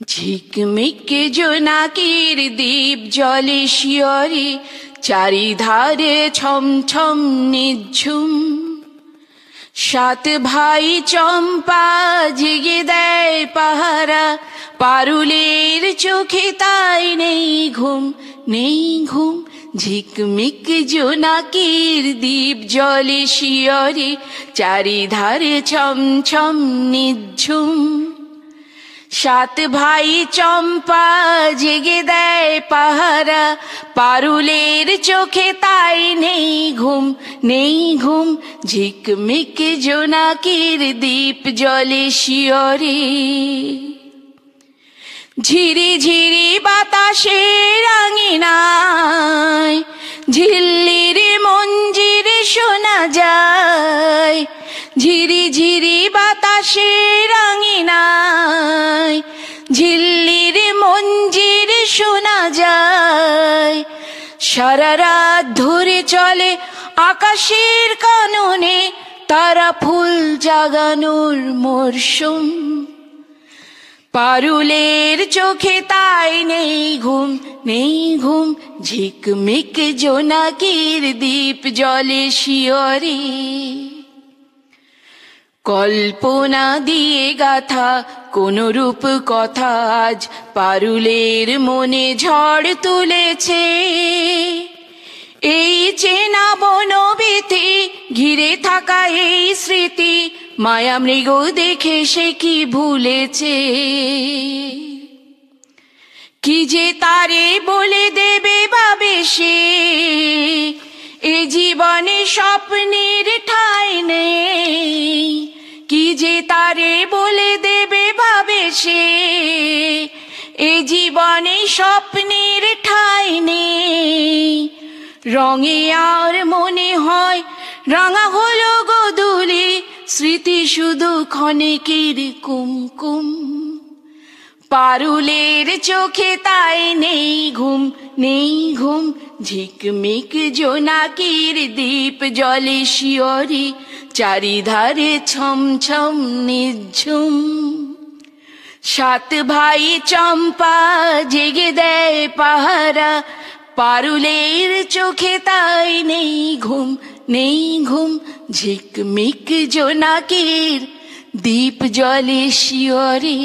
ঝিকমিক জোনাকির দ্বীপ জলে শিয়রে, চারিধারে ছমছম নিঝুম। সাত ভাই চম্পা জেগে দেয় পাহারা, পারুলের চোখে তাই নেই ঘুম, নেই ঘুম। ঝিকমিক জোনাকির দ্বীপ জলে শিয়রে, চারিধারে ছমছম নিঝুম। সাত ভাই চম্পা জেগে দেয় পাহারা, পারুলের চোখে তাই নেই ঘুম, নেই ঘুম। ঝিকমিক জোনাকির দ্বীপ জলে শিয়রে, ঝিরি ঝিরি বাতাসের আঙিনায় ঝিল্লির মঞ্জির শোনা যায়। ঝিরি ঝিরি বাতাসের আঙিনায় ঝিল্লির মঞ্জির শোনা যায়। সারা রাত ধরে চলে আকাশের কাননে তারা ফুল জাগানোর মরশুম। পারুলের চোখে তাই নেই ঘুম, নেই ঘুম। ঝিকমিক জোনাকির দ্বীপ জলে শিয়রে, কল্পনা দিয়ে গাথা কোন রূপ কথা আজ পারুলের মনে ঝড় তুলেছে। এই চেনা বনবিথি ঘিরে থাকা এই স্মৃতি, মায়া মৃগ দেখে সে কি ভুলেছে। কি যে তারে বলে দেবে ভাবে সে, এ জীবনে স্বপ্নের ঠাঁই নেই। কি যে তারে বলে দেবে ভাবে সে, এ জীবনে স্বপ্নের ঠাঁই নেই। রঙে আর মনে হয় রাঙা হলো গোধূলি, স্মৃতি শুধু ক্ষণিকের কুমকুম। পারুলের চোখে তাই নেই ঘুম, নেই ঘুম। ঝিকমিক জোনাকির দ্বীপ জলে শিয়রে, চারিধারে ছমছম নিঝুম। সাত ভাই চম্পা জেগে দেয় পাহারা, পারুলের চোখে তাই নেই ঘুম, নেই ঘুম। ঝিকমিক জোনাকির দ্বীপ জলে শিয়রে।